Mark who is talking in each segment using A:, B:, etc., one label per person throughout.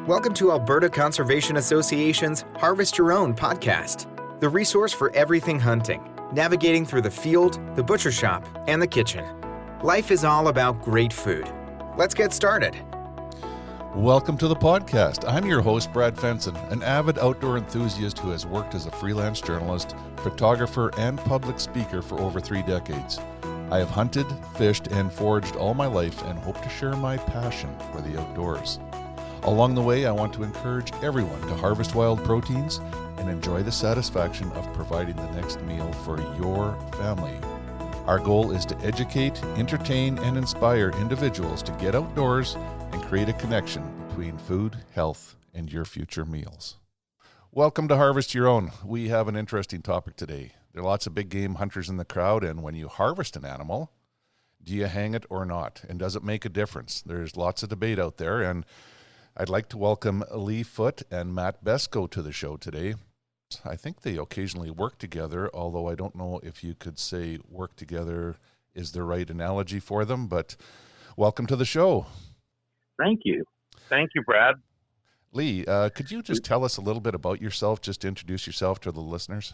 A: Welcome to Alberta Conservation Association's Harvest Your Own podcast, the resource for everything hunting, navigating through the field, the butcher shop, and the kitchen. Life is all about great food. Let's get started.
B: Welcome to the podcast. I'm your host, Brad Fenson, an avid outdoor enthusiast who has worked as a freelance journalist, photographer, and public speaker for over 3 decades. I have hunted, fished, and foraged all my life and hope to share my passion for the outdoors. Along the way, I want to encourage everyone to harvest wild proteins and enjoy the satisfaction of providing the next meal for your family. Our goal is to educate, entertain, and inspire individuals to get outdoors and create a connection between food, health, and your future meals. Welcome to Harvest Your Own. We have an interesting topic today. There are lots of big game hunters in the crowd, and when you harvest an animal, do you hang it or not? And does it make a difference? There's lots of debate out there, and I'd like to welcome Lee Foote and Matt Besko to the show today. I think they occasionally work together, although I don't know if you could say work together is the right analogy for them, but welcome to the show.
C: Thank you. Thank you, Brad.
B: Lee, could you just tell us a little bit about yourself, just introduce yourself to the listeners?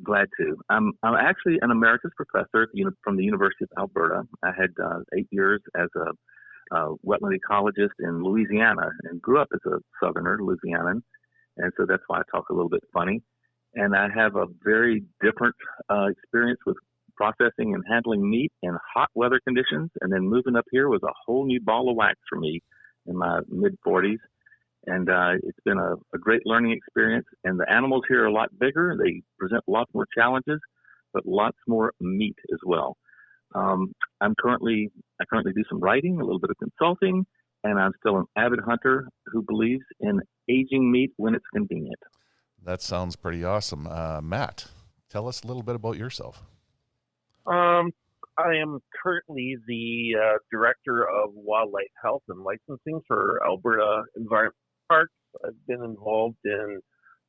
C: Glad to. I'm actually an emeritus professor from the University of Alberta. I had 8 years as a wetland ecologist in Louisiana and grew up as a Southerner, Louisianan. And so that's why I talk a little bit funny. And I have a very different experience with processing and handling meat in hot weather conditions. And then moving up here was a whole new ball of wax for me in my mid-40s. And it's been a great learning experience. And the animals here are a lot bigger. They present lots more challenges, but lots more meat as well. I currently do some writing, a little bit of consulting, and I'm still an avid hunter who believes in aging meat when it's convenient.
B: That sounds pretty awesome. Matt, tell us a little bit about yourself.
D: I am currently the Director of Wildlife Health and Licensing for Alberta Environment Parks. I've been involved in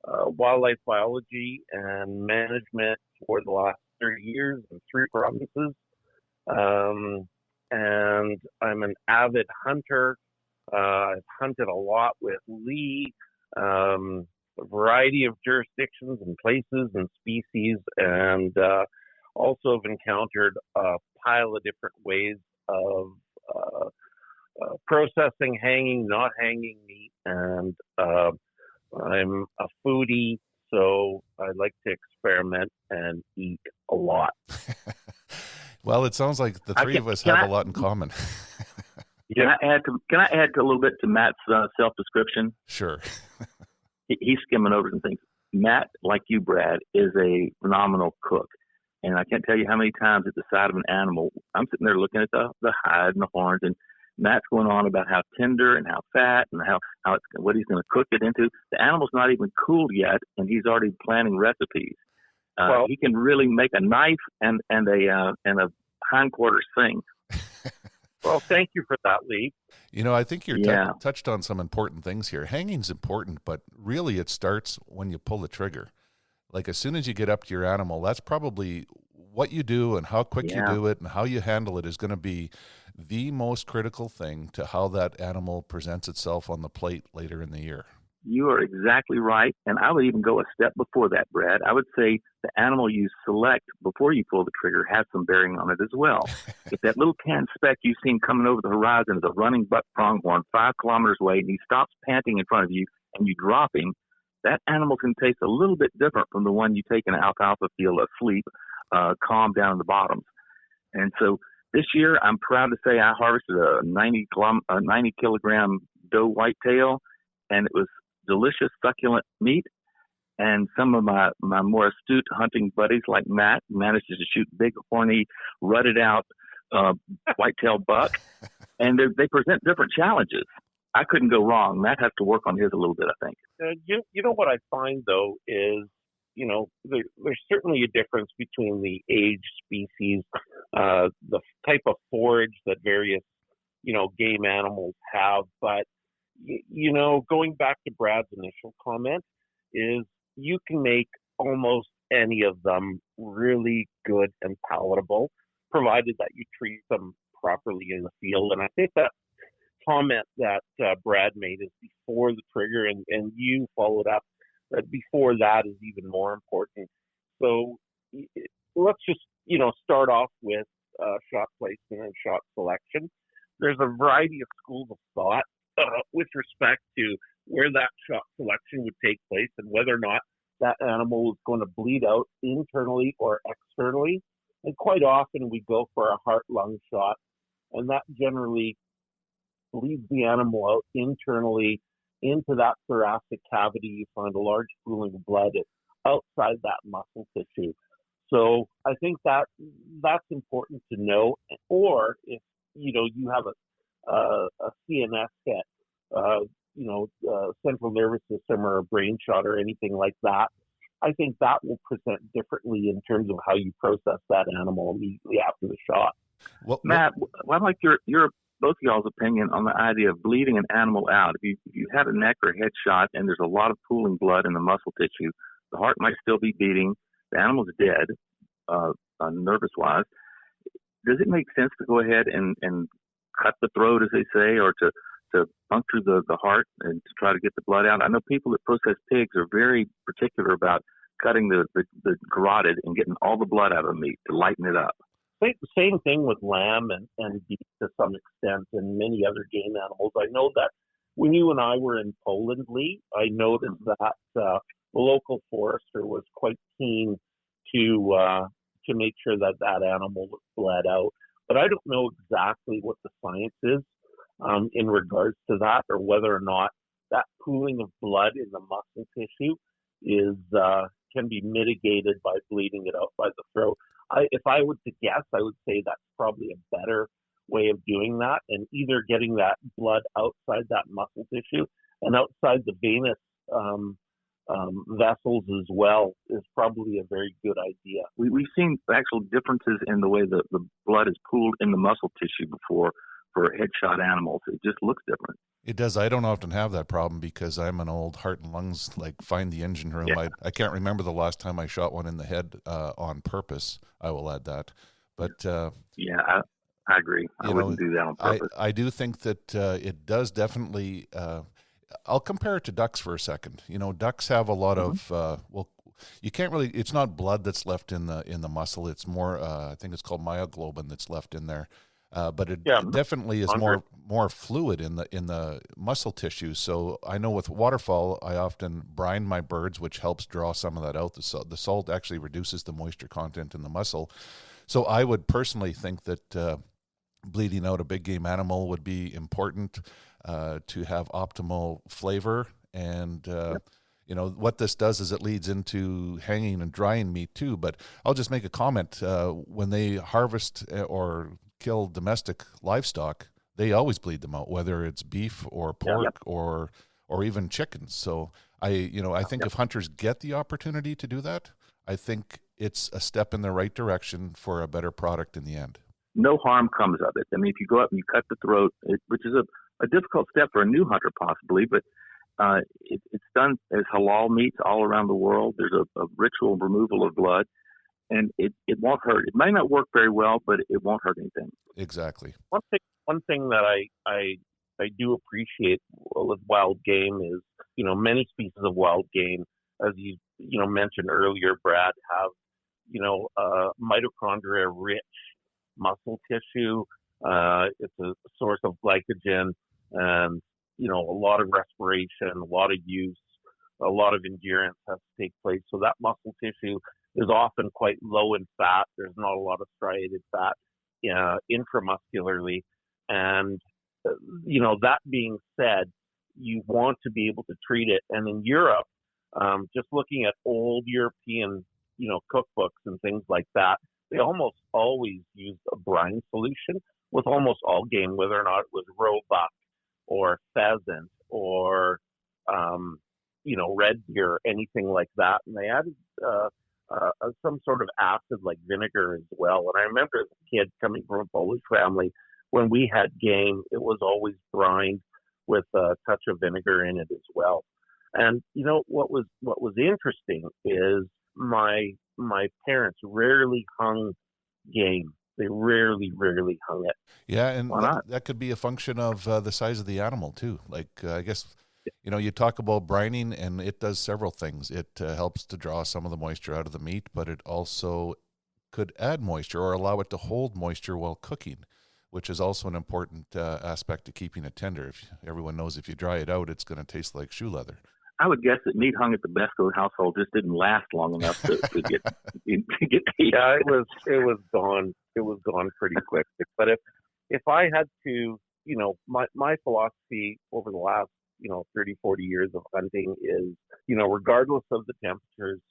D: wildlife biology and management for the last 30 years in 3 provinces. And I'm an avid hunter. I've hunted a lot with Lee, a variety of jurisdictions and places and species, and also have encountered a pile of different ways of processing, hanging, not hanging meat. And I'm a foodie, so I like to experiment and eat a lot.
B: Well, it sounds like the three of us have a lot in common.
C: Can I add to a little bit to Matt's self-description?
B: Sure.
C: He's skimming over some things. Matt, like you, Brad, is a phenomenal cook. And I can't tell you how many times at the side of an animal, I'm sitting there looking at the hide and the horns, and Matt's going on about how tender and how fat and how it's, what he's going to cook it into. The animal's not even cooled yet, and he's already planning recipes. He can really make a knife and a hindquarters thing.
D: Well, thank you for that, Lee.
B: You know, I think you're touched on some important things here. Hanging's important, but really it starts when you pull the trigger. Like as soon as you get up to your animal, that's probably what you do and how quick you do it and how you handle it is going to be the most critical thing to how that animal presents itself on the plate later in the year.
C: You are exactly right. And I would even go a step before that, Brad. I would say the animal you select before you pull the trigger has some bearing on it as well. If that little tan speck you've seen coming over the horizon is a running buck pronghorn 5 kilometers away and he stops panting in front of you and you drop him, that animal can taste a little bit different from the one you take in an alfalfa field asleep, calm down in the bottoms. And so this year, I'm proud to say I harvested a 90 kilogram doe whitetail, and it was delicious, succulent meat. And some of my more astute hunting buddies like Matt managed to shoot big, horny, rutted out whitetail buck. And they present different challenges. I couldn't go wrong. Matt has to work on his a little bit, I think.
D: You know what I find, though, is, there's certainly a difference between the age species, the type of forage that various, game animals have. But, going back to Brad's initial comment, is you can make almost any of them really good and palatable, provided that you treat them properly in the field. And I think that comment that Brad made is before the trigger, and you followed up that before that is even more important. So let's just, start off with shot placement and shot selection. There's a variety of schools of thought with respect to where that shot selection would take place and whether or not that animal is going to bleed out internally or externally. And quite often we go for a heart-lung shot, and that generally bleeds the animal out internally into that thoracic cavity. You find a large pooling of blood outside that muscle tissue. So I think that's important to know. Or if you have a CNS hit, central nervous system or a brain shot or anything like that, I think that will present differently in terms of how you process that animal immediately after the shot.
C: Well, Matt, I'd like your both of y'all's opinion on the idea of bleeding an animal out. If you had a neck or head shot and there's a lot of pooling blood in the muscle tissue, the heart might still be beating, the animal's dead, nervous-wise. Does it make sense to go ahead and cut the throat, as they say, or to puncture the heart and to try to get the blood out? I know people that process pigs are very particular about cutting the carotid and getting all the blood out of the meat to lighten it up.
D: Same thing with lamb and beef to some extent, and many other game animals. I know that when you and I were in Poland, Lee, I noticed that the local forester was quite keen to make sure that animal was bled out. But I don't know exactly what the science is in regards to that, or whether or not that pooling of blood in the muscle tissue can be mitigated by bleeding it out by the throat. If I were to guess, I would say that's probably a better way of doing that, and either getting that blood outside that muscle tissue and outside the venous vessels as well is probably a very good idea.
C: We've seen actual differences in the way the blood is pooled in the muscle tissue before for headshot animals. It just looks different.
B: It does. I don't often have that problem because I'm an old heart and lungs, find the engine room.
C: Yeah.
B: I can't remember the last time I shot one in the head on purpose. I will add that. But
C: yeah, I agree. I wouldn't do that on purpose.
B: I do think that it does definitely. I'll compare it to ducks for a second. Ducks have a lot of you can't really. It's not blood that's left in the muscle. It's more. I think it's called myoglobin that's left in there. But it definitely is more fluid in the muscle tissue. So I know with waterfowl, I often brine my birds, which helps draw some of that out. The salt actually reduces the moisture content in the muscle. So I would personally think that bleeding out a big game animal would be important to have optimal flavor. And what this does is it leads into hanging and drying meat too. But I'll just make a comment: when they harvest or kill domestic livestock, they always bleed them out, whether it's beef or pork or even chickens. So I think if hunters get the opportunity to do that, I think it's a step in the right direction for a better product in the end.
C: No harm comes of it. I mean, if you go up and you cut the throat, which is a difficult step for a new hunter possibly, but it's done as halal meats all around the world. There's a ritual removal of blood. And it won't hurt. It may not work very well, but it won't hurt anything.
B: Exactly.
D: One thing that I do appreciate with wild game is, many species of wild game, as you mentioned earlier, Brad, have mitochondria-rich muscle tissue. It's a source of glycogen, and a lot of respiration, a lot of use, a lot of endurance has to take place. So that muscle tissue is often quite low in fat. There's not a lot of striated fat intramuscularly. And, that being said, you want to be able to treat it. And in Europe, just looking at old European, cookbooks and things like that, they almost always used a brine solution with almost all game, whether or not it was roebuck or pheasant or, red deer, anything like that. And they added some sort of acid like vinegar as well. And I remember as a kid coming from a Polish family, when we had game, it was always brined with a touch of vinegar in it as well. And what was interesting is my parents rarely hung game. they rarely hung it.
B: Yeah, and
C: Why not?
B: that could be a function of the size of the animal too. Like I guess, you talk about brining, and it does several things. It helps to draw some of the moisture out of the meat, but it also could add moisture or allow it to hold moisture while cooking, which is also an important aspect to keeping it tender. Everyone knows if you dry it out, it's going to taste like shoe leather.
C: I would guess that meat hung at the Besko household just didn't last long enough to get
D: Yeah, it was gone. It was gone pretty quick. But if I had to, my philosophy over the last 30, 40 years of hunting is, regardless of the temperatures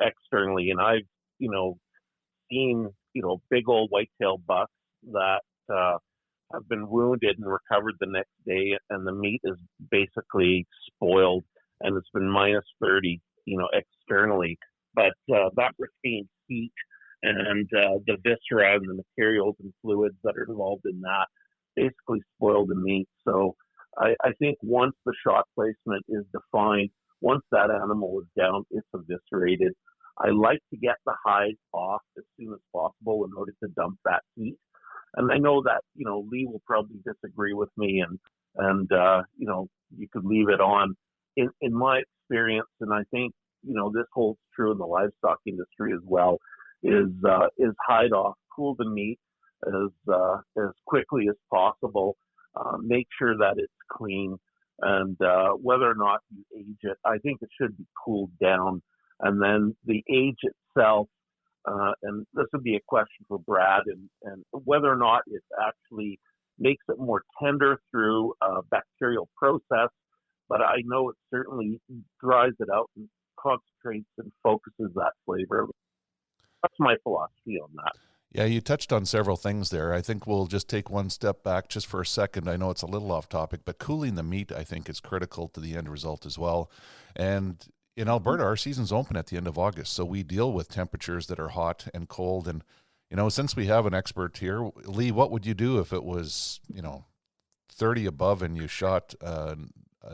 D: externally, and I've seen big old whitetail bucks that have been wounded and recovered the next day, and the meat is basically spoiled, and it's been minus 30, externally. But that retained heat and the viscera and the materials and fluids that are involved in that basically spoil the meat. So I think once the shot placement is defined, once that animal is down, it's eviscerated. I like to get the hide off as soon as possible in order to dump that heat. And I know that, Lee will probably disagree with me, and you could leave it on. In my experience, and I think, this holds true in the livestock industry as well, is hide off, cool the meat as quickly as possible, make sure that it's clean, and whether or not you age it, I think it should be cooled down. And then the age itself, and this would be a question for Brad, and whether or not it actually makes it more tender through a bacterial process, but I know it certainly dries it out and concentrates and focuses that flavor. That's my philosophy on that.
B: Yeah, you touched on several things there. I think we'll just take one step back just for a second. I know it's a little off topic, but cooling the meat, I think, is critical to the end result as well. And in Alberta, our season's open at the end of August, so we deal with temperatures that are hot and cold. And, since we have an expert here, Lee, what would you do if it was, 30 above and you shot a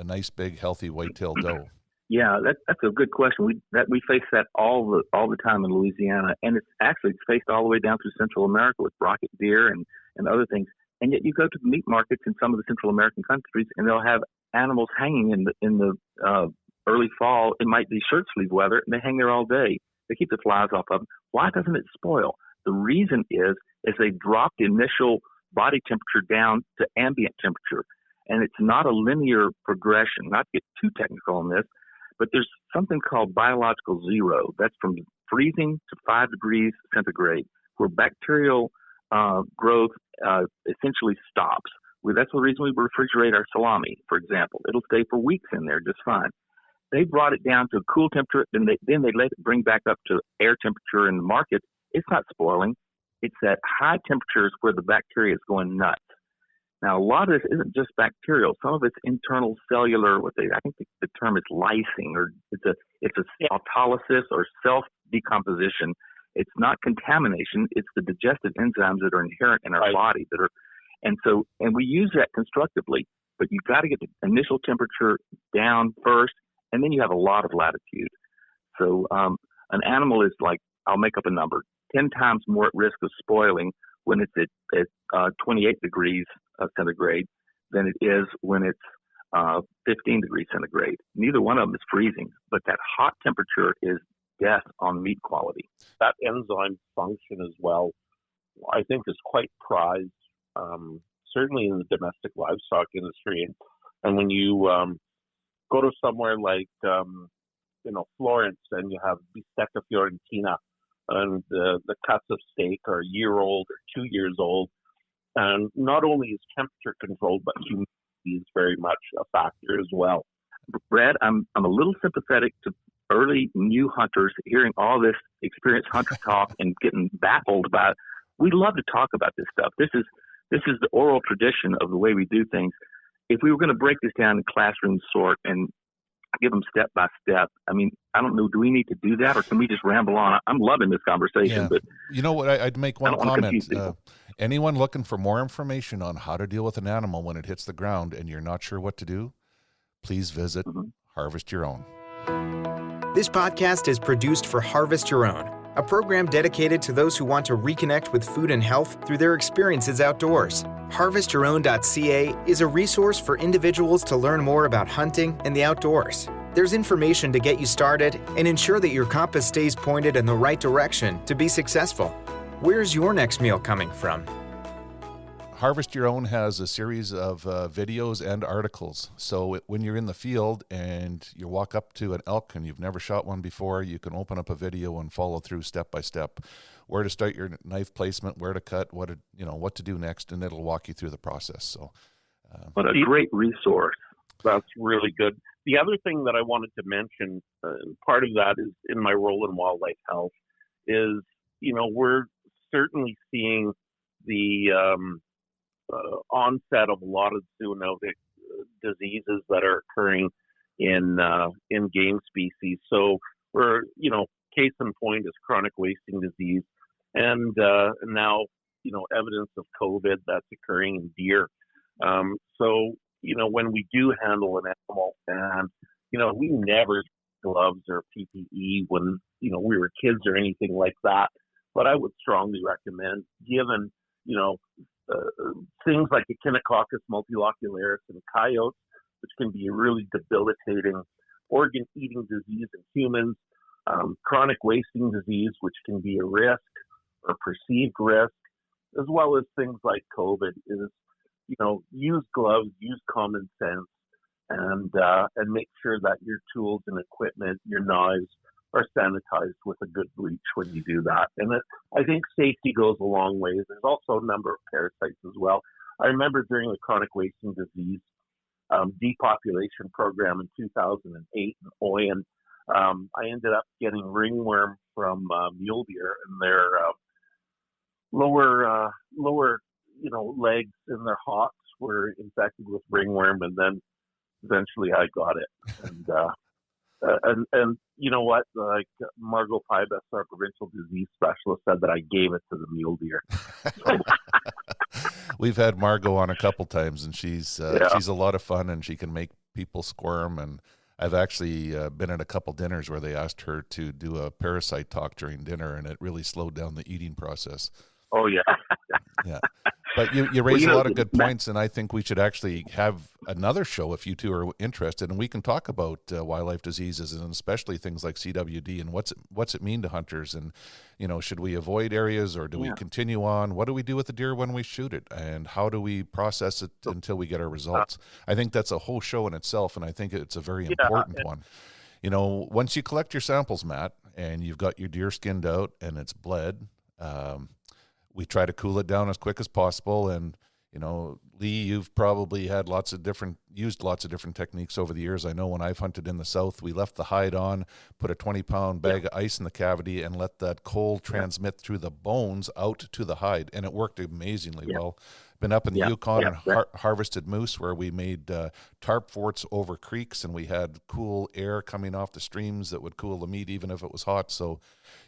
B: nice, big, healthy whitetail doe?
C: Yeah, that's a good question. We face that all the time in Louisiana, and it's faced all the way down through Central America with brocket deer and other things. And yet you go to the meat markets in some of the Central American countries, and they'll have animals hanging in the early fall. It might be shirt sleeve weather, and they hang there all day. They keep the flies off of them. Why doesn't it spoil? The reason is they drop the initial body temperature down to ambient temperature, and it's not a linear progression. Not to get too technical on this, but there's something called biological zero. That's from freezing to 5 degrees centigrade, where bacterial growth essentially stops. That's the reason we refrigerate our salami, for example. It'll stay for weeks in there just fine. They brought it down to a cool temperature, then they let it bring back up to air temperature in the market. It's not spoiling. It's at high temperatures where the bacteria is going nuts. Now, a lot of this isn't just bacterial. Some of it's internal cellular. I think the term is lysing, or it's a autolysis or self-decomposition. It's not contamination. It's the digestive enzymes that are inherent in our body and we use that constructively. But you've got to get the initial temperature down first, and then you have a lot of latitude. So an animal is like, I'll make up a number, 10 times more at risk of spoiling when it's at 28 degrees centigrade than it is when it's 15 degrees centigrade. Neither one of them is freezing, but that hot temperature is death on meat quality.
D: That enzyme function as well, I think, is quite prized, certainly in the domestic livestock industry. And when you go to somewhere like, Florence, and you have bistecca fiorentina, and the cuts of steak are a year old or 2 years old. And not only is temperature controlled, but humidity is very much a factor as well.
C: Brad, I'm a little sympathetic to early new hunters hearing all this experienced hunter talk and getting baffled by it. We love to talk about this stuff. This is the oral tradition of the way we do things. If we were going to break this down in classroom sort and give them step by step, I mean, I don't know, do we need to do that, or can we just ramble on? I'm loving this conversation,
B: yeah.
C: But
B: you know what? I'd make one comment. Anyone looking for more information on how to deal with an animal when it hits the ground and you're not sure what to do, please visit Harvest Your Own.
A: This podcast is produced for Harvest Your Own, a program dedicated to those who want to reconnect with food and health through their experiences outdoors. HarvestYourOwn.ca is a resource for individuals to learn more about hunting and the outdoors. There's information to get you started and ensure that your compass stays pointed in the right direction to be successful. Where's your next meal coming from?
B: Harvest Your Own has a series of videos and articles. So when you're in the field and you walk up to an elk and you've never shot one before, you can open up a video and follow through step by step where to start your knife placement, where to cut, what to do next, and it'll walk you through the process. So,
C: what a great resource!
D: That's really good. The other thing that I wanted to mention, part of that is in my role in wildlife health, is we're certainly seeing the onset of a lot of zoonotic diseases that are occurring in game species. So we're, case in point is chronic wasting disease, and now evidence of COVID that's occurring in deer. So when we do handle an animal, and we never use gloves or PPE when we were kids or anything like that. But I would strongly recommend, given things like Echinococcus multilocularis and coyotes, which can be a really debilitating organ-eating disease in humans, chronic wasting disease, which can be a risk or perceived risk, as well as things like COVID, is use gloves, use common sense, and make sure that your tools and equipment, your knives, are sanitized with a good bleach when you do that. And I think safety goes a long way. There's also a number of parasites as well. I remember during the chronic wasting disease depopulation program in 2008 in Oyen, I ended up getting ringworm from mule deer, and their lower legs and their hocks were infected with ringworm, and then eventually I got it. And you know what? Like Margot Pybus, our provincial disease specialist, said that I gave it to the mule deer.
B: We've had Margot on a couple times, and she's a lot of fun, and she can make people squirm. And I've actually been at a couple dinners where they asked her to do a parasite talk during dinner, and it really slowed down the eating process.
C: Oh yeah,
B: yeah. But you raise a lot of good points, and I think we should actually have another show if you two are interested, and we can talk about wildlife diseases, and especially things like CWD and what's it mean to hunters, and should we avoid areas or do we continue on? What do we do with the deer when we shoot it, and how do we process it until we get our results? I think that's a whole show in itself, and I think it's a very important one. Once you collect your samples, Matt, and you've got your deer skinned out and it's bled, we try to cool it down as quick as possible. And, Lee, you've probably used lots of different techniques over the years. I know when I've hunted in the South, we left the hide on, put a 20-pound bag of ice in the cavity, and let that cold transmit through the bones out to the hide. And it worked amazingly well. Been up in the Yukon and harvested moose where we made tarp forts over creeks, and we had cool air coming off the streams that would cool the meat even if it was hot. So,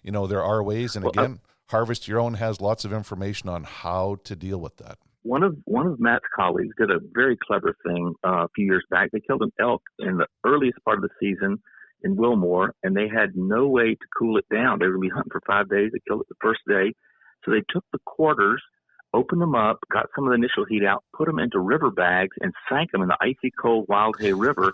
B: there are ways. And again, Harvest Your Own has lots of information on how to deal with that.
C: One of Matt's colleagues did a very clever thing a few years back. They killed an elk in the earliest part of the season in Wilmore, and they had no way to cool it down. They were going to be hunting for 5 days. They killed it the first day. So they took the quarters, opened them up, got some of the initial heat out, put them into river bags, and sank them in the icy cold Wildhay River,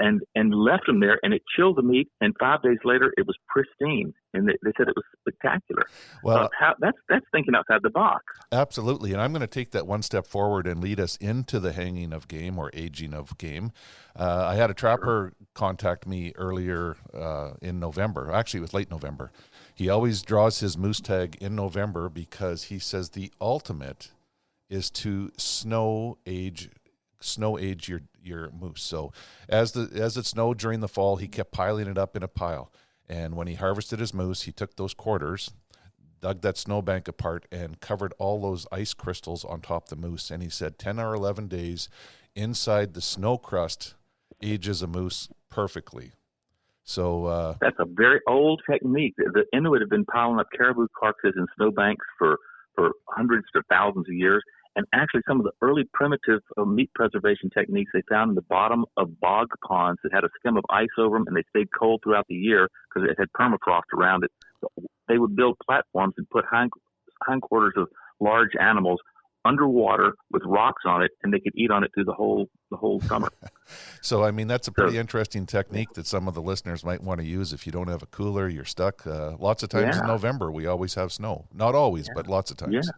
C: and left them there, and it chilled the meat, and 5 days later it was pristine, and they said it was spectacular. Well, that's thinking outside the box.
B: Absolutely, and I'm going to take that one step forward and lead us into the hanging of game or aging of game. I had a trapper contact me earlier in November. Actually, it was late November. He always draws his moose tag in November because he says the ultimate is to snow age your moose. So as it snowed during the fall, he kept piling it up in a pile. And when he harvested his moose, he took those quarters, dug that snowbank apart, and covered all those ice crystals on top of the moose. And he said 10 or 11 days inside the snow crust ages a moose perfectly. So
C: that's a very old technique. The Inuit have been piling up caribou carcasses in snowbanks for hundreds to thousands of years. And actually, some of the early primitive meat preservation techniques they found in the bottom of bog ponds that had a skim of ice over them, and they stayed cold throughout the year because it had permafrost around it. they would build platforms and put hindquarters of large animals underwater with rocks on it, and they could eat on it through the whole summer.
B: So, I mean, that's a pretty interesting technique that some of the listeners might want to use if you don't have a cooler, you're stuck. Lots of times in November, we always have snow. Not always, but lots of times.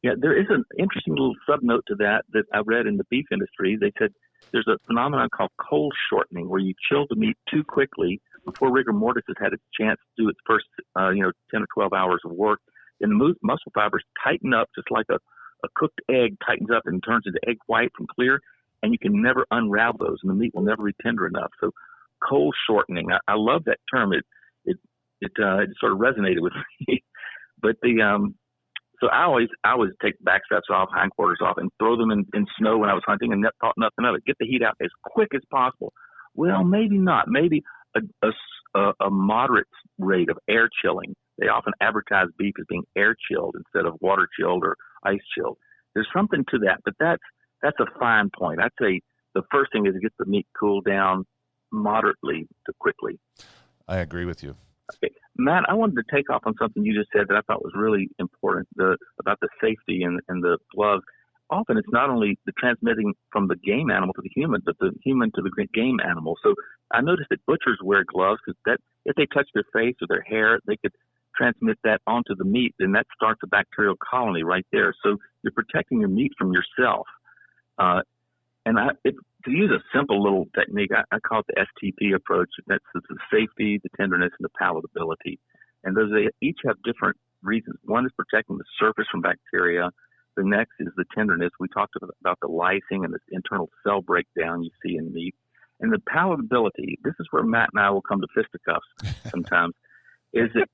C: Yeah, there is an interesting little subnote to that I read in the beef industry. They said there's a phenomenon called cold shortening, where you chill the meat too quickly before rigor mortis has had a chance to do its first 10 or 12 hours of work. And the muscle fibers tighten up just like a cooked egg tightens up and turns into egg white from clear, and you can never unravel those, and the meat will never be tender enough. So cold shortening, I love that term. It sort of resonated with me. But so I always take backstraps off, hindquarters off, and throw them in snow when I was hunting, and thought nothing of it. Get the heat out as quick as possible. Well, maybe not. Maybe a moderate rate of air chilling. They often advertise beef as being air chilled instead of water chilled or ice chilled. There's something to that, but that's a fine point. I'd say the first thing is to get the meat cooled down moderately to quickly.
B: I agree with you.
C: Okay. Matt, I wanted to take off on something you just said that I thought was really important, about the safety and the gloves. Often it's not only the transmitting from the game animal to the human, but the human to the game animal. So I noticed that butchers wear gloves because that if they touch their face or their hair, they could transmit that onto the meat, and that starts a bacterial colony right there. So you're protecting your meat from yourself. To use a simple little technique, I call it the STP approach. That's the safety, the tenderness, and the palatability. And they each have different reasons. One is protecting the surface from bacteria. The next is the tenderness. We talked about the lysing and this internal cell breakdown you see in meat. And the palatability, this is where Matt and I will come to fisticuffs sometimes, is that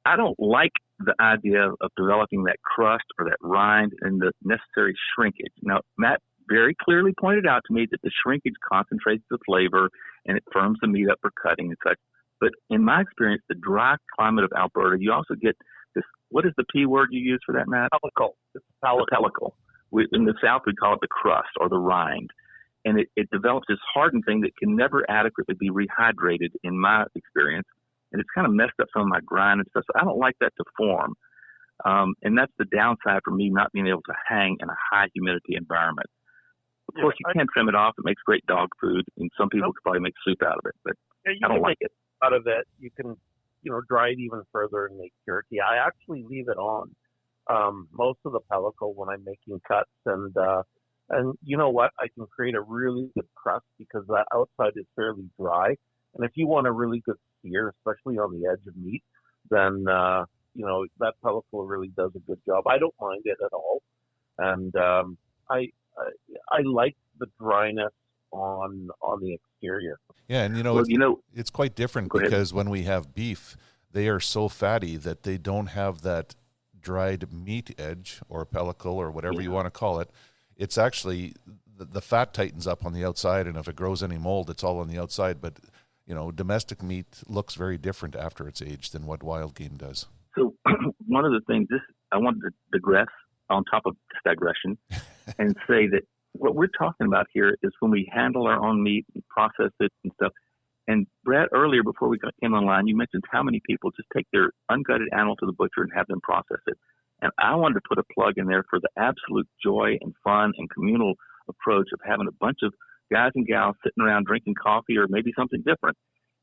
C: I don't like the idea of developing that crust or that rind and the necessary shrinkage. Now, Matt very clearly pointed out to me that the shrinkage concentrates the flavor and it firms the meat up for cutting and such. But in my experience, the dry climate of Alberta, you also get this, what is the P word you use for that, Matt?
D: Pellicle. It's pellicle.
C: In the South, we call it the crust or the rind. And it develops this hardened thing that can never adequately be rehydrated in my experience. And it's kind of messed up some of my grind and stuff. So I don't like that to form. And that's the downside for me not being able to hang in a high humidity environment. Of course, you can trim it off. It makes great dog food, and some people could probably make soup out of it, but I don't like it.
D: Out of it, you can, dry it even further and make jerky. I actually leave it on most of the pellicle when I'm making cuts, and you know what? I can create a really good crust because that outside is fairly dry. And if you want a really good sear, especially on the edge of meat, then that pellicle really does a good job. I don't mind it at all, and I like the dryness on the exterior.
B: Yeah, and it's quite different because when we have beef, they are so fatty that they don't have that dried meat edge or pellicle or whatever you want to call it. It's actually the fat tightens up on the outside, and if it grows any mold, it's all on the outside. But domestic meat looks very different after it's aged than what wild game does.
C: So one of the things, I wanted to digress on top of this digression and say that what we're talking about here is when we handle our own meat and process it and stuff. And Brad, earlier before we came online, you mentioned how many people just take their ungutted animal to the butcher and have them process it. And I wanted to put a plug in there for the absolute joy and fun and communal approach of having a bunch of guys and gals sitting around drinking coffee or maybe something different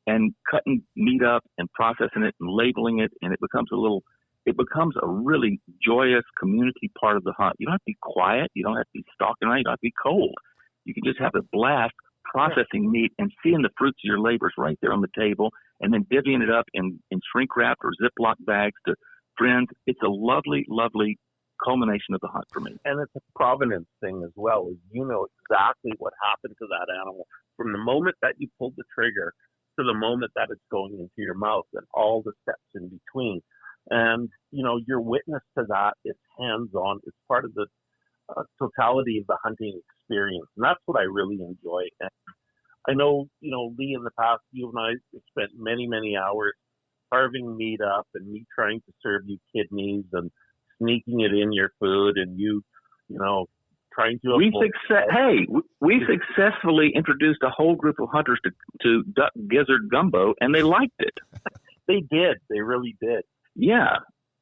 C: and cutting meat up and processing it and labeling it. And it becomes a really joyous community part of the hunt. You don't have to be quiet. You don't have to be stalking around. You don't have to be cold. You can just have a blast processing meat and seeing the fruits of your labors right there on the table and then divvying it up in shrink wrap or Ziploc bags to friends. It's a lovely, lovely culmination of the hunt for me.
D: And it's a provenance thing as well. Is exactly what happened to that animal from the moment that you pulled the trigger to the moment that it's going into your mouth and all the steps in between. And, your witness to that is hands-on. It's part of the totality of the hunting experience. And that's what I really enjoy. And I know, Lee, in the past, you and I spent many, many hours carving meat up and me trying to serve you kidneys and sneaking it in your food and trying to...
C: We successfully introduced a whole group of hunters to duck gizzard gumbo, and they liked it.
D: They did. They really did.
C: Yeah,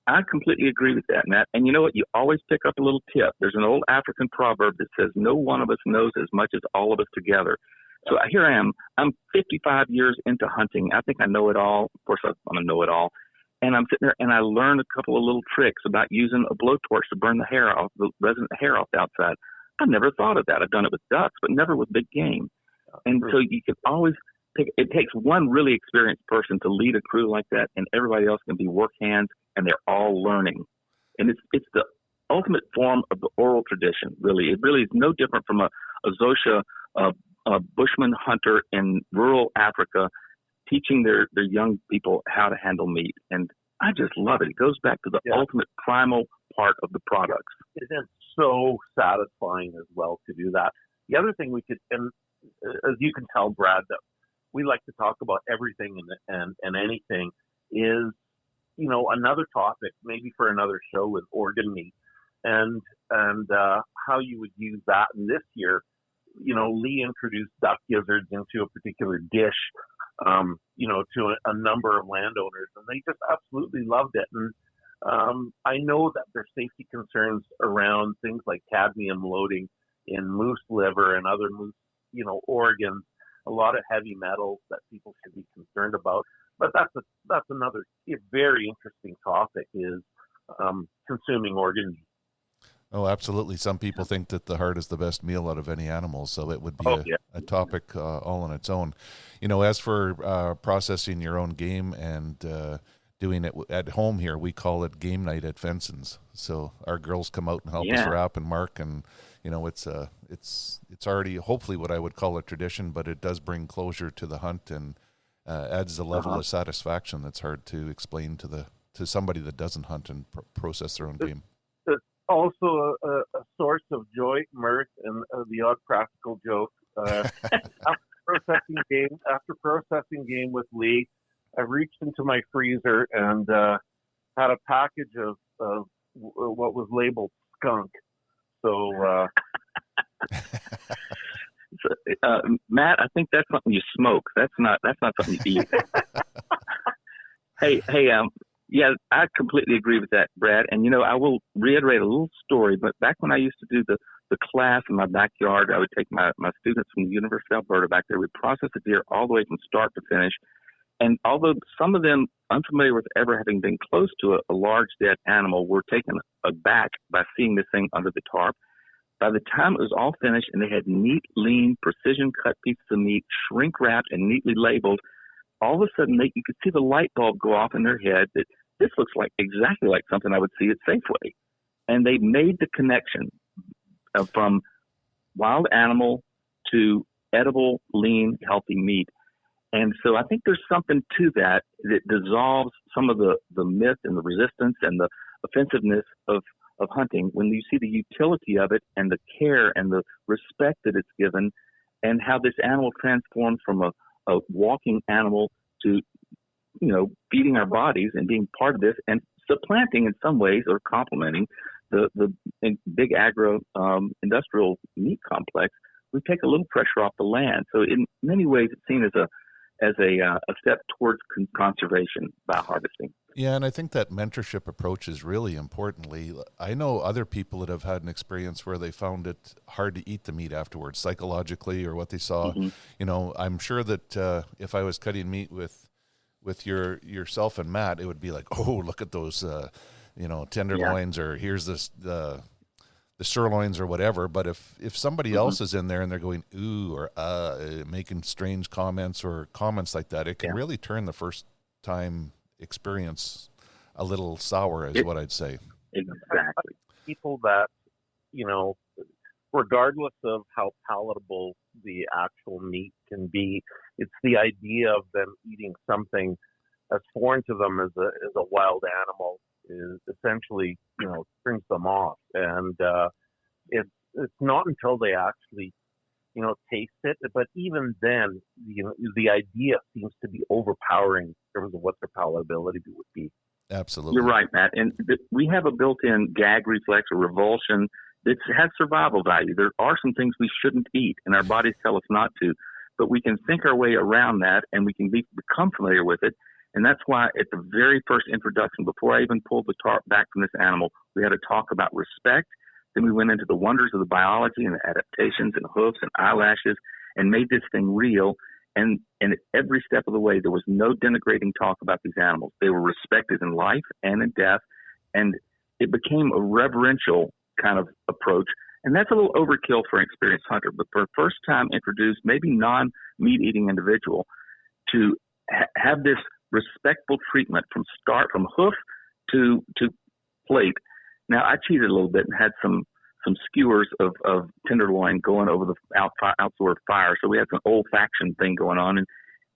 C: I completely agree with that, Matt. And you know what? You always pick up a little tip. There's an old African proverb that says, no one of us knows as much as all of us together. So here I am. I'm 55 years into hunting. I think I know it all. Of course, I'm a know-it-all. And I'm sitting there, and I learned a couple of little tricks about using a blowtorch to burn the hair off, the resident hair off the outside. I never thought of that. I've done it with ducks, but never with big game. And so you can always pick. It takes one really experienced person to lead a crew like that, and everybody else can be work hands, and they're all learning. And it's the ultimate form of the oral tradition, really. It really is no different from a Xhosa, a bushman hunter in rural Africa, teaching their young people how to handle meat. And I just love it. It goes back to the ultimate primal part of the products.
D: It is so satisfying as well to do that. The other thing we could, and as you can tell, Brad, that we like to talk about everything and anything, is, another topic, maybe for another show, with organ meat and how you would use that. And this year, Lee introduced duck gizzards into a particular dish, to a number of landowners, and they just absolutely loved it. And I know that there's safety concerns around things like cadmium loading in moose liver and other moose, organs, a lot of heavy metals that people should be concerned about. But that's another very interesting topic, is consuming organ meat.
B: Oh, absolutely. Some people think that the heart is the best meal out of any animal, so it would be a topic all on its own. As for processing your own game and doing it at home here, we call it game night at Fenson's. So our girls come out and help us wrap and mark, and it's already hopefully what I would call a tradition, but it does bring closure to the hunt and adds a level of satisfaction that's hard to explain to somebody that doesn't hunt and process their own game.
D: Also a source of joy, mirth, and the odd practical joke. After processing game with Lee, I reached into my freezer and had a package of what was labeled skunk. So,
C: Matt, I think that's something you smoke. That's not something you eat. Hey, yeah, I completely agree with that, Brad. And, I will reiterate a little story, but back when I used to do the class in my backyard, I would take my students from the University of Alberta back there. We'd process a deer all the way from start to finish. And although some of them, unfamiliar with ever having been close to a large dead animal, were taken aback by seeing this thing under the tarp. By the time it was all finished and they had neat, lean, precision-cut pieces of meat, shrink-wrapped and neatly labeled, all of a sudden you could see the light bulb go off in their head that this looks exactly like something I would see at Safeway. And they made the connection from wild animal to edible, lean, healthy meat. And so I think there's something to that dissolves some of the myth and the resistance and the offensiveness of hunting when you see the utility of it and the care and the respect that it's given, and how this animal transforms from a walking animal to, feeding our bodies and being part of this and supplanting in some ways or complementing the big industrial meat complex. We take a little pressure off the land. So in many ways, it's seen as a step towards conservation by harvesting.
B: Yeah, and I think that mentorship approach is really importantly. I know other people that have had an experience where they found it hard to eat the meat afterwards, psychologically, or what they saw. Mm-hmm. I'm sure that if I was cutting meat with yourself and Matt, it would be like, oh, look at those, tenderloins, or here's this the sirloins or whatever. But if somebody else is in there and they're going ooh or making strange comments or comments like that, it can really turn the first time experience a little sour, is what I'd say.
C: Exactly.
D: People that, regardless of how palatable the actual meat can be, it's the idea of them eating something as foreign to them as a wild animal is essentially, turns them off. And it's not until they actually, taste it. But even then, the idea seems to be overpowering in terms of what their palatability would be.
B: Absolutely.
C: You're right, Matt. And we have a built-in gag reflex or revulsion that has survival value. There are some things we shouldn't eat, and our bodies tell us not to. But we can think our way around that, and we can become familiar with it. And that's why at the very first introduction, before I even pulled the tarp back from this animal, we had a talk about respect. Then we went into the wonders of the biology and the adaptations and hoofs and eyelashes and made this thing real. And at every step of the way, there was no denigrating talk about these animals. They were respected in life and in death. And it became a reverential kind of approach. And that's a little overkill for an experienced hunter. But for a first time introduced, maybe non-meat eating individual, to have this respectful treatment from hoof to plate. Now, I cheated a little bit and had some skewers of tenderloin going over the outdoor fire. So we had some olfaction thing going on.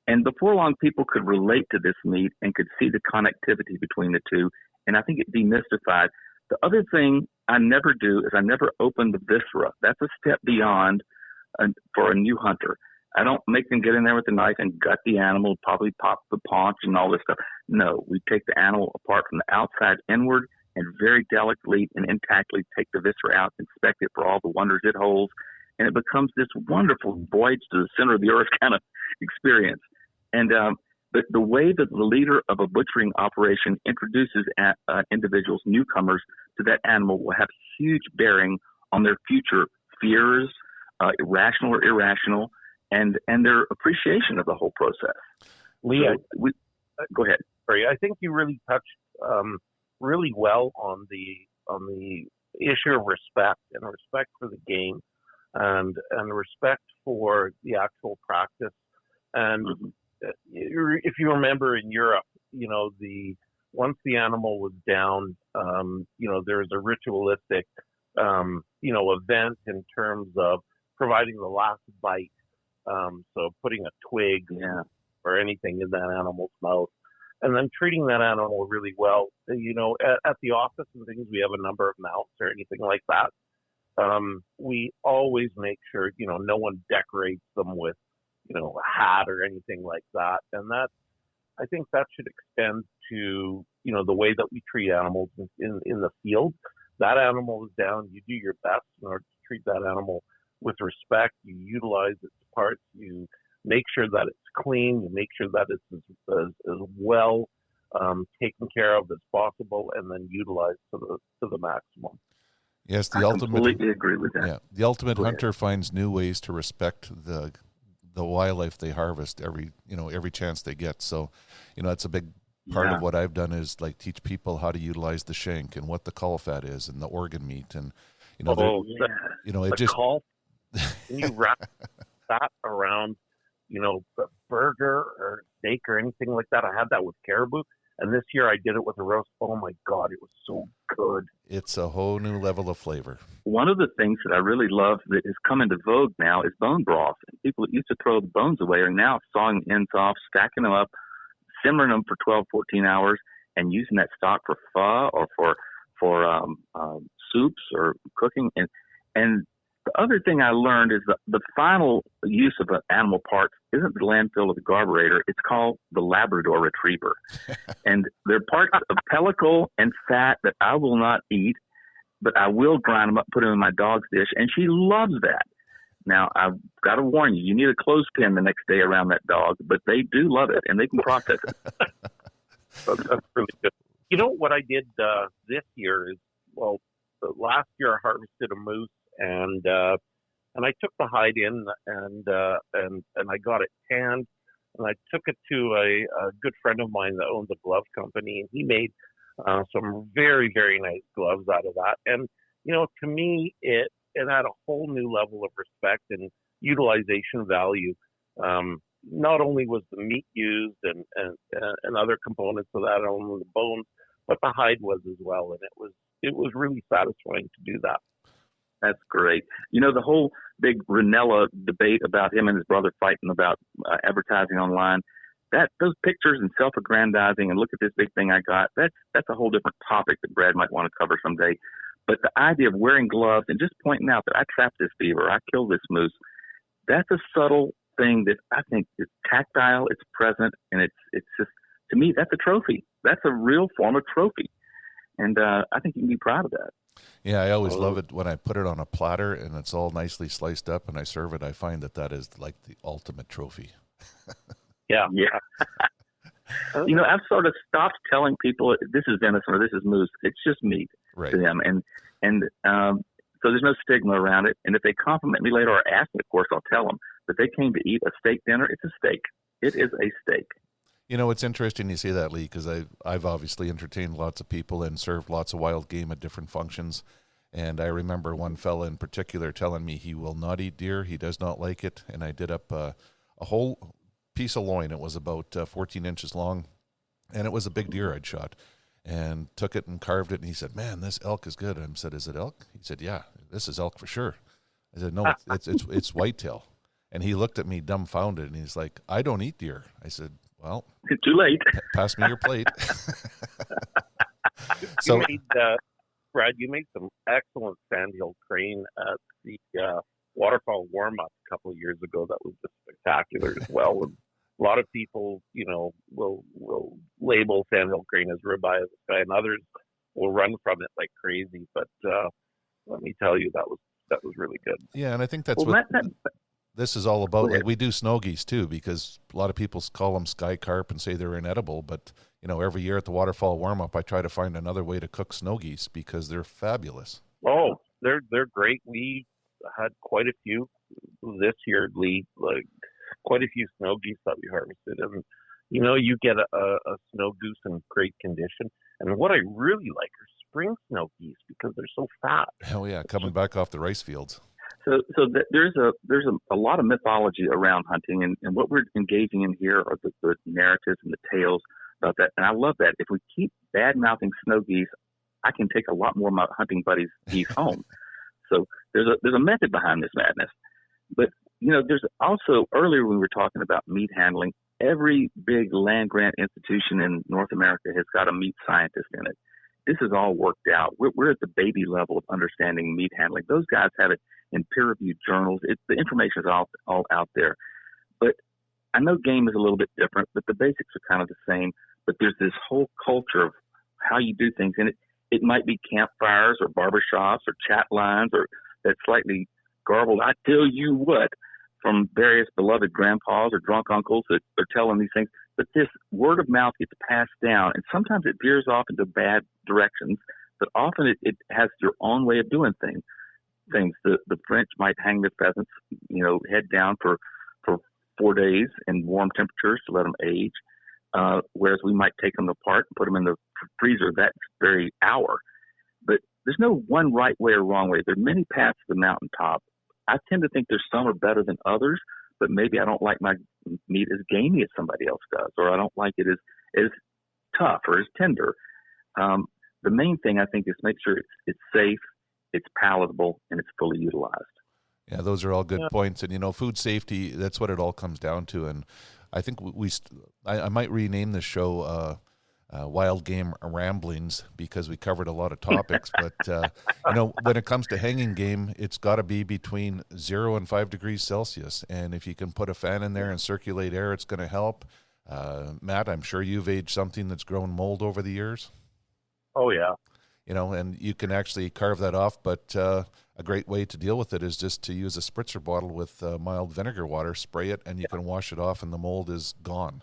C: And before long, people could relate to this meat and could see the connectivity between the two. And I think it demystified. The other thing I never do is I never open the viscera. That's a step beyond for a new hunter. I don't make them get in there with a knife and gut the animal, probably pop the paunch and all this stuff. No, we take the animal apart from the outside inward and very delicately and intactly take the viscera out, inspect it for all the wonders it holds, and it becomes this wonderful voyage to the center of the earth kind of experience. And the way that the leader of a butchering operation introduces individuals, newcomers to that animal, will have huge bearing on their future fears, irrational or irrational, and their appreciation of the whole process.
D: Lee,
C: go ahead.
D: Sorry, I think you really touched really well on the issue of respect for the game, and respect for the actual practice. And if you remember in Europe, once the animal was down, there was a ritualistic, event in terms of providing the last bite. So putting a twig or anything in that animal's mouth, and then treating that animal really well. At the office and things, we have a number of mounts or anything like that. We always make sure, no one decorates them with, a hat or anything like that. And I think that should extend to, the way that we treat animals in the field. That animal is down. You do your best in order to treat that animal with respect. You utilize its parts. You make sure that it's clean. You make sure that it's as well taken care of as possible, and then utilized to the maximum.
B: Yes,
C: I completely agree with that.
B: Yeah, the ultimate hunter finds new ways to respect the wildlife they harvest every chance they get. So, that's a big part of what I've done is like teach people how to utilize the shank and what the caul fat is and the organ meat, and it just
D: caul. Can you wrap that around, a burger or steak or anything like that? I had that with caribou, and this year I did it with a roast. Oh my God, it was so good.
B: It's a whole new level of flavor.
C: One of the things that I really love that has come into vogue now is bone broth. And people that used to throw the bones away are now sawing the ends off, stacking them up, simmering them for 12, 14 hours, and using that stock for pho or for soups or cooking. And the other thing I learned is the final use of an animal part isn't the landfill or the garburator. It's called the Labrador Retriever. And they're parts of pellicle and fat that I will not eat, but I will grind them up, put them in my dog's dish, and she loves that. Now, I've got to warn you, you need a clothespin the next day around that dog, but they do love it, and they can process it.
D: That's really good. What I did this year is, last year I harvested a moose, and I took the hide in and I got it tanned, and I took it to a good friend of mine that owns a glove company, and he made some very, very nice gloves out of that. And to me, it had a whole new level of respect and utilization value. Not only was the meat used and other components of that, only the bones, but the hide was as well, and it was really satisfying to do that.
C: That's great. The whole big Ranella debate about him and his brother fighting about advertising online, those pictures and self-aggrandizing and look at this big thing I got, that's a whole different topic that Brad might want to cover someday. But the idea of wearing gloves and just pointing out that I trapped this beaver, I killed this moose, that's a subtle thing that I think is tactile, it's present, and it's just, to me, that's a trophy. That's a real form of trophy. And I think you can be proud of that.
B: Yeah, I always love it when I put it on a platter and it's all nicely sliced up and I serve it. I find that is like the ultimate trophy.
D: Yeah.
C: I've sort of stopped telling people this is venison or this is moose. It's just meat to them, and so there's no stigma around it. And if they compliment me later or ask me, of course, I'll tell them. But they came to eat a steak dinner. It's a steak. It is a steak.
B: It's interesting you say that, Lee, because I've obviously entertained lots of people and served lots of wild game at different functions. And I remember one fella in particular telling me he will not eat deer. He does not like it. And I did up a whole piece of loin. It was about 14 inches long, and it was a big deer I'd shot. And took it and carved it, and he said, "Man, this elk is good." I said, "Is it elk?" He said, "Yeah, this is elk for sure." I said, "No, it's whitetail." And he looked at me dumbfounded, and he's like, "I don't eat deer." I said, "Well,
C: too late.
B: Pass me your plate." So,
D: Brad, you made some excellent sandhill crane at the waterfall warm-up a couple of years ago. That was just spectacular as well. And a lot of people, will label sandhill crane as ribeye of the sky, and others will run from it like crazy. But let me tell you, that was really good.
B: Yeah, and I think that's this is all about. Like, we do snow geese too, because a lot of people call them sky carp and say they're inedible. But every year at the waterfall warm up, I try to find another way to cook snow geese because they're fabulous.
D: Oh, they're great. We had quite a few this year, Lee. Like quite a few snow geese that we harvested, and you get a snow goose in great condition. And what I really like are spring snow geese because they're so fat.
B: Hell yeah, coming back off the rice fields.
C: So there's a lot of mythology around hunting, and what we're engaging in here are the narratives and the tales about that. And I love that. If we keep bad-mouthing snow geese, I can take a lot more of my hunting buddies' geese home. So there's a method behind this madness. But there's also, earlier when we were talking about meat handling, every big land grant institution in North America has got a meat scientist in it. This is all worked out. We're at the baby level of understanding meat handling. Those guys have it in peer-reviewed journals. The information is all out there. But I know game is a little bit different, but the basics are kind of the same. But there's this whole culture of how you do things, and it might be campfires or barbershops or chat lines or that slightly garbled, "I tell you what," from various beloved grandpas or drunk uncles that are telling these things. But this word of mouth gets passed down, and sometimes it veers off into bad directions, but often it has your own way of doing things. The French might hang their pheasants, head down for 4 days in warm temperatures to let them age, whereas we might take them apart and put them in the freezer that very hour. But there's no one right way or wrong way. There are many paths to the mountaintop. I tend to think there's some are better than others, but maybe I don't like my meat as gamey as somebody else does, or I don't like it as tough or as tender. The main thing I think is make sure it's safe, it's palatable, and it's fully utilized.
B: Yeah, those are all good points. And, food safety, that's what it all comes down to. And I think I might rename this show Wild Game Ramblings because we covered a lot of topics. But, when it comes to hanging game, it's got to be between 0 and 5 degrees Celsius. And if you can put a fan in there and circulate air, it's going to help. Matt, I'm sure you've aged something that's grown mold over the years.
D: Oh, yeah.
B: And you can actually carve that off, but a great way to deal with it is just to use a spritzer bottle with mild vinegar water, spray it, and you can wash it off, and the mold is gone.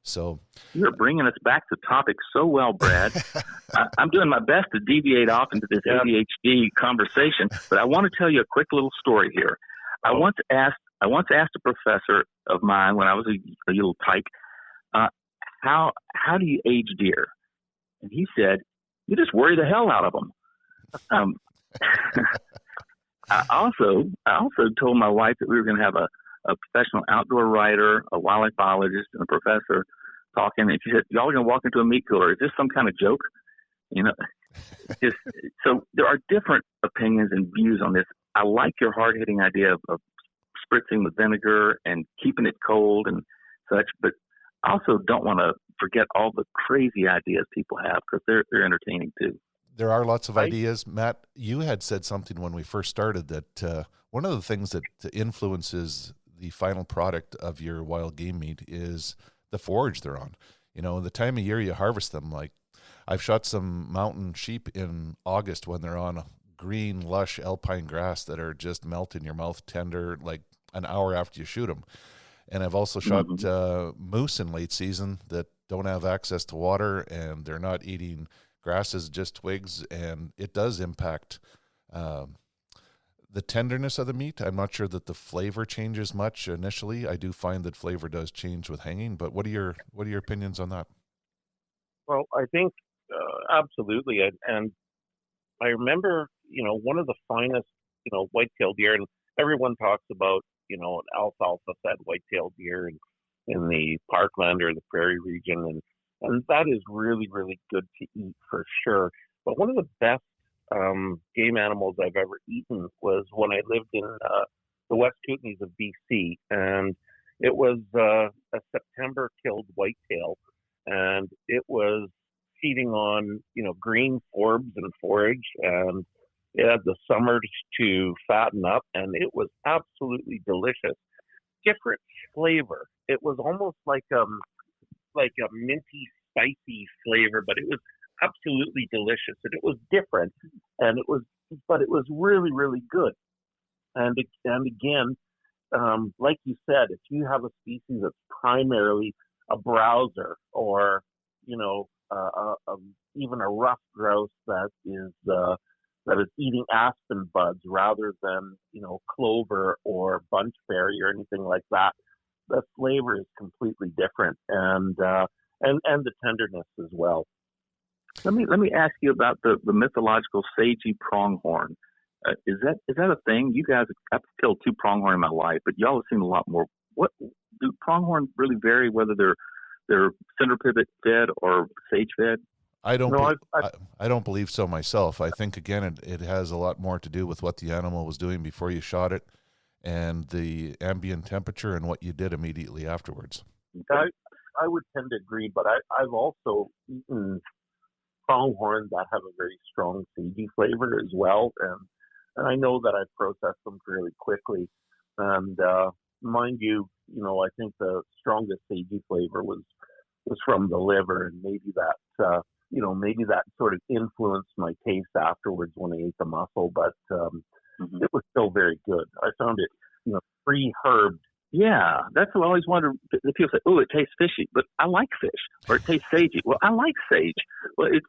B: So
C: you're bringing us back to topic so well, Brad. I'm doing my best to deviate off into this ADHD conversation, but I want to tell you a quick little story here. I once asked a professor of mine when I was a little tyke, how do you age deer? And he said, "You just worry the hell out of them." I also told my wife that we were going to have a professional outdoor writer, a wildlife biologist, and a professor talking. And she said, "Y'all are going to walk into a meat cooler. Is this some kind of joke?" So there are different opinions and views on this. I like your hard-hitting idea of spritzing with vinegar and keeping it cold and such, but I also don't want to forget all the crazy ideas people have because they're entertaining too.
B: There are lots of ideas. Matt, you had said something when we first started that one of the things that influences the final product of your wild game meat is the forage they're on. The time of year you harvest them. Like I've shot some mountain sheep in August when they're on green, lush alpine grass that are just melt in your mouth, tender, like an hour after you shoot them. And I've also shot moose in late season that don't have access to water, and they're not eating grasses, just twigs, and it does impact the tenderness of the meat. I'm not sure that the flavor changes much initially. I do find that flavor does change with hanging, but what are your opinions on that?
D: Well, I think absolutely, and I remember, one of the finest, white-tailed deer, and everyone talks about, an alfalfa-fed white-tailed deer in the parkland or the prairie region, and that is really, really good to eat for sure. But one of the best game animals I've ever eaten was when I lived in the West Kootenays of BC, and it was a September killed whitetail, and it was feeding on green forbs and forage, and it had the summers to fatten up, and it was absolutely delicious. Different flavor. It was almost like a minty, spicy flavor, but it was absolutely delicious, and it was different, and it was really, really good. And again, like you said, if you have a species that's primarily a browser, or even a rough grouse that is eating aspen buds rather than clover or bunchberry or anything like that, the flavor is completely different, and the tenderness as well.
C: Let me ask you about the mythological sagey pronghorn. Is that a thing? You guys, I've killed 2 pronghorn in my life, but y'all have seen a lot more. What do pronghorn really vary whether they're center pivot fed or sage fed?
B: I don't believe so myself. I think again it has a lot more to do with what the animal was doing before you shot it, and the ambient temperature and what you did immediately afterwards.
D: I would tend to agree, but I've also eaten pronghorn that have a very strong sagey flavor as well, and I know that I've processed them fairly quickly. And mind you, I think the strongest sagey flavor was from the liver, and maybe that sort of influenced my taste afterwards when I ate the muscle. But it was still very good. I found it, pre-herbed.
C: Yeah, that's what I always wondered. People say, "Oh, it tastes fishy," but I like fish, or it tastes sagey. Well, I like sage. Well, it's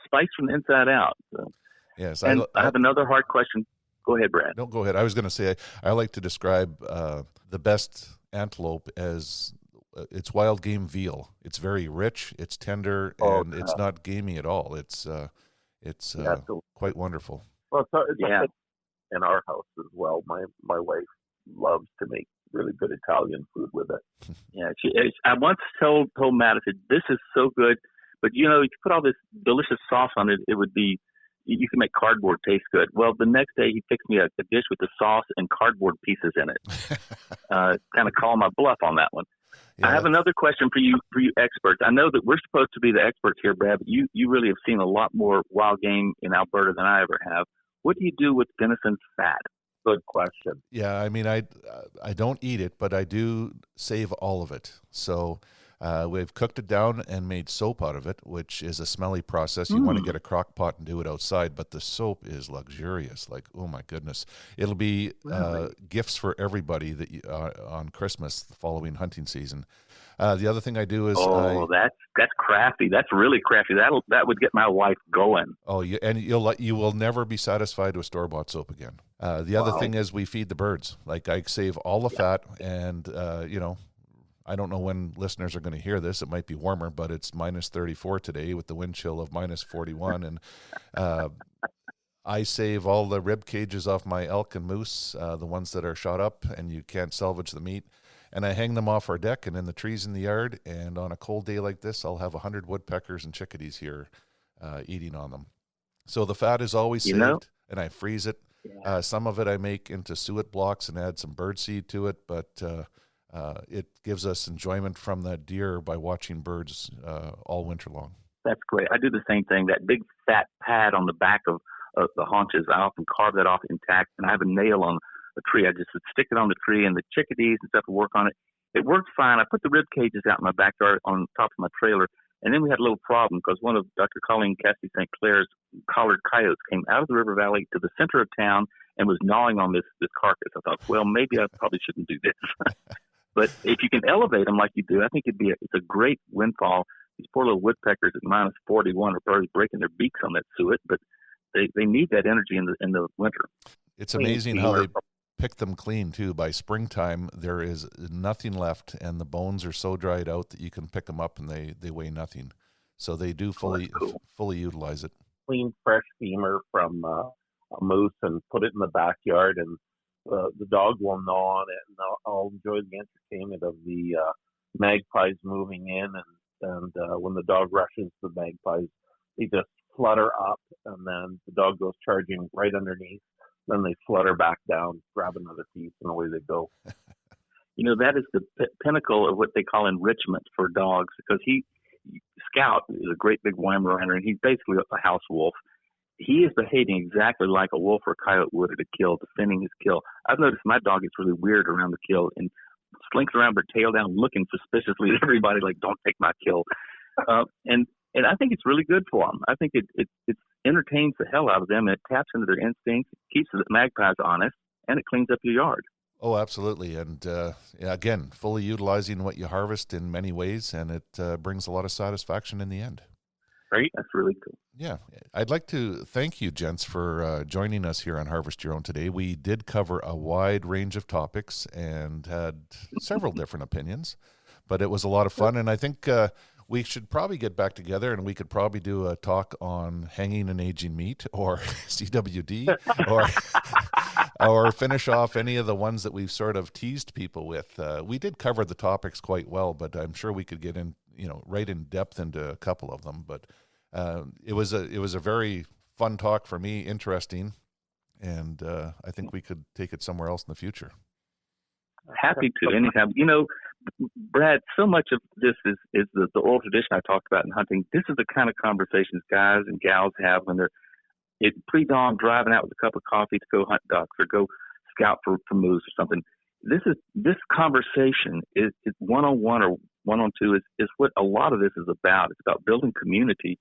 C: spiced from the inside out. So.
B: Yes,
C: and I have another hard question. Go ahead, Brad.
B: No, go ahead. I was going to say I like to describe the best antelope as it's wild game veal. It's very rich, it's tender, and it's not gamey at all. It's quite wonderful.
D: Well, it's in our house as well. My wife loves to make really good Italian food with it.
C: Yeah, I once told Matt, I said, "This is so good, but if you put all this delicious sauce on it, it would be, you can make cardboard taste good." Well, the next day he fixed me a dish with the sauce and cardboard pieces in it. Kind of call my bluff on that one. Yeah. I have another question for you experts. I know that we're supposed to be the experts here, Brad, but you really have seen a lot more wild game in Alberta than I ever have. What do you do with venison fat?
D: Good question.
B: Yeah, I mean, I don't eat it, but I do save all of it. So we've cooked it down and made soap out of it, which is a smelly process. You want to get a crock pot and do it outside, but the soap is luxurious. Like, oh my goodness. It'll be gifts for everybody that on Christmas, the following hunting season. The other thing I do is
C: that's crafty. That's really crafty. That would get my wife going.
B: Oh, you will never be satisfied with store-bought soap again. The other thing is we feed the birds. Like, I save all the fat, and I don't know when listeners are going to hear this. It might be warmer, but it's minus 34 today with the wind chill of minus 41, and I save all the rib cages off my elk and moose, the ones that are shot up and you can't salvage the meat. And I hang them off our deck and in the trees in the yard. And on a cold day like this, I'll have 100 woodpeckers and chickadees here eating on them. So the fat is always saved, and I freeze it. Yeah. Some of it I make into suet blocks and add some birdseed to it, but it gives us enjoyment from that deer by watching birds all winter long.
C: That's great. I do the same thing. That big fat pad on the back of the haunches, I often carve that off intact, and I have a nail on a tree. I just would stick it on the tree, and the chickadees and stuff would work on it. It worked fine. I put the rib cages out in my backyard on top of my trailer, and then we had a little problem because one of Dr. Colleen Cassidy St. Clair's collared coyotes came out of the river valley to the center of town and was gnawing on this carcass. I thought, well, maybe I probably shouldn't do this. But if you can elevate them like you do, I think it's a great windfall. These poor little woodpeckers at minus 41 are probably breaking their beaks on that suet, but they need that energy in the winter.
B: It's amazing how they pick them clean too. By springtime, there is nothing left, and the bones are so dried out that you can pick them up and they weigh nothing. So they do fully utilize it.
D: Clean, fresh femur from a moose and put it in the backyard, and the dog will gnaw on it, and I'll enjoy the entertainment of the magpies moving in, and when the dog rushes the magpies, they just flutter up, and then the dog goes charging right underneath. Then they flutter back down, grab another piece, and away they go.
C: That is the pinnacle of what they call enrichment for dogs, because Scout is a great big Weimaraner, and he's basically a house wolf. He is behaving exactly like a wolf or coyote would at a kill, defending his kill. I've noticed my dog gets really weird around the kill and slinks around with her tail down, looking suspiciously at everybody like, don't take my kill. And I think it's really good for them. I think it entertains the hell out of them. It taps into their instincts, keeps the magpies honest, and it cleans up your yard.
B: Oh, absolutely. And again, fully utilizing what you harvest in many ways, and it brings a lot of satisfaction in the end.
C: Right? That's really cool.
B: Yeah. I'd like to thank you, gents, for joining us here on Harvest Your Own today. We did cover a wide range of topics and had several different opinions, but it was a lot of fun. And I think we should probably get back together, and we could probably do a talk on hanging and aging meat, or CWD, or finish off any of the ones that we've sort of teased people with. We did cover the topics quite well, but I'm sure we could get in, right in depth into a couple of them. But it was a very fun talk for me, interesting, and I think we could take it somewhere else in the future.
C: Happy to, anytime. Brad, so much of this is the oral tradition I talked about in hunting. This is the kind of conversations guys and gals have when they're at pre-dawn driving out with a cup of coffee to go hunt ducks or go scout for moose or something. This conversation is one-on-one or one-on-two is what a lot of this is about. It's about building community,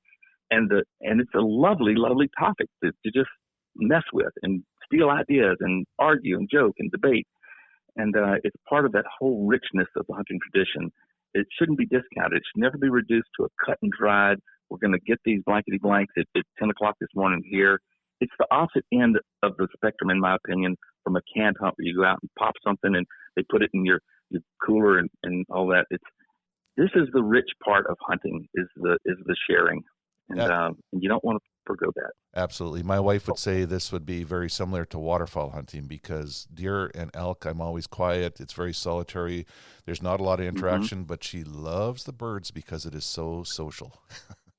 C: and it's a lovely, lovely topic to just mess with and steal ideas and argue and joke and debate. And it's part of that whole richness of the hunting tradition. It shouldn't be discounted. It should never be reduced to a cut and dried, we're going to get these blankety blanks at 10 o'clock this morning here. It's the opposite end of the spectrum, in my opinion, from a canned hunt where you go out and pop something and they put it in your cooler and all that. This is the rich part of hunting, is the sharing. And you don't want to forgo that.
B: Absolutely. My wife would say this would be very similar to waterfowl hunting, because deer and elk, I'm always quiet. It's very solitary. There's not a lot of interaction, but she loves the birds because it is so social.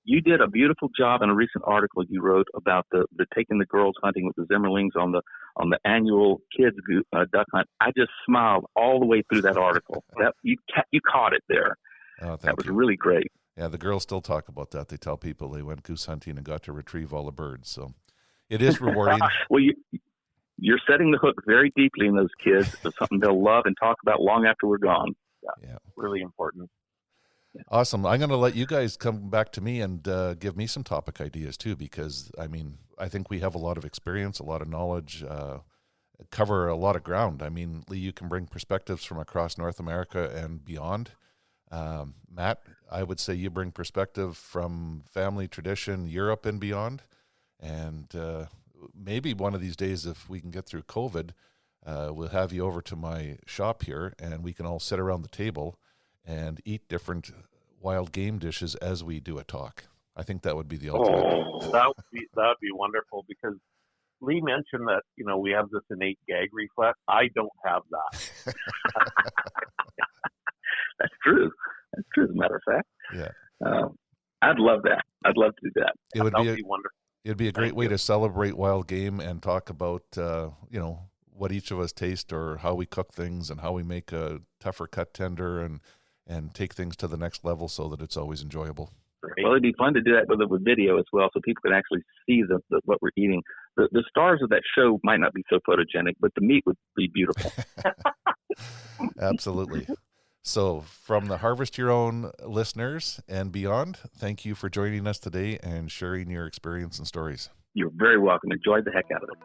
C: You did a beautiful job in a recent article you wrote about the taking the girls hunting with the Zimmerlings on the annual kids duck hunt. I just smiled all the way through that article. That you caught it there.
B: Oh,
C: that was really great.
B: Yeah, the girls still talk about that. They tell people they went goose hunting and got to retrieve all the birds. So it is rewarding.
C: Well, you're setting the hook very deeply in those kids. It's something they'll love and talk about long after we're gone.
D: Yeah. Really important.
B: Awesome. I'm going to let you guys come back to me and give me some topic ideas too, because I think we have a lot of experience, a lot of knowledge, cover a lot of ground. Lee, you can bring perspectives from across North America and beyond. Matt, I would say you bring perspective from family tradition, Europe and beyond. And maybe one of these days, if we can get through COVID, we'll have you over to my shop here and we can all sit around the table and eat different wild game dishes as we do a talk. I think that would be the ultimate.
D: Oh, that would be wonderful, because Lee mentioned that, we have this innate gag reflex. I don't have that.
C: That's true. That's true, as a matter of fact.
B: Yeah.
C: I'd love that. I'd love to do that.
B: It would
D: be wonderful.
B: It'd be a great way to celebrate wild game and talk about, what each of us taste or how we cook things and how we make a tougher cut tender and take things to the next level so that it's always enjoyable.
C: Well, it'd be fun to do that with video as well, so people can actually see what we're eating. The stars of that show might not be so photogenic, but the meat would be beautiful.
B: Absolutely. So from the Harvest Your Own listeners and beyond, thank you for joining us today and sharing your experience and stories.
C: You're very welcome. Enjoyed the heck out of it.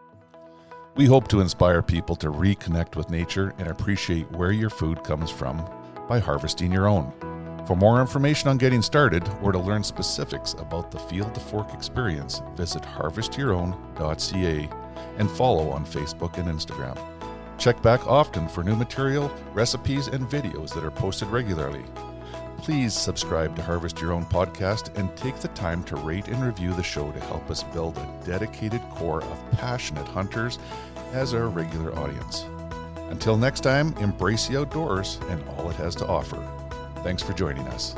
B: We hope to inspire people to reconnect with nature and appreciate where your food comes from by harvesting your own. For more information on getting started or to learn specifics about the Field to Fork experience, visit harvestyourown.ca and follow on Facebook and Instagram. Check back often for new material, recipes, and videos that are posted regularly. Please subscribe to Harvest Your Own podcast and take the time to rate and review the show to help us build a dedicated core of passionate hunters as our regular audience. Until next time, embrace the outdoors and all it has to offer. Thanks for joining us.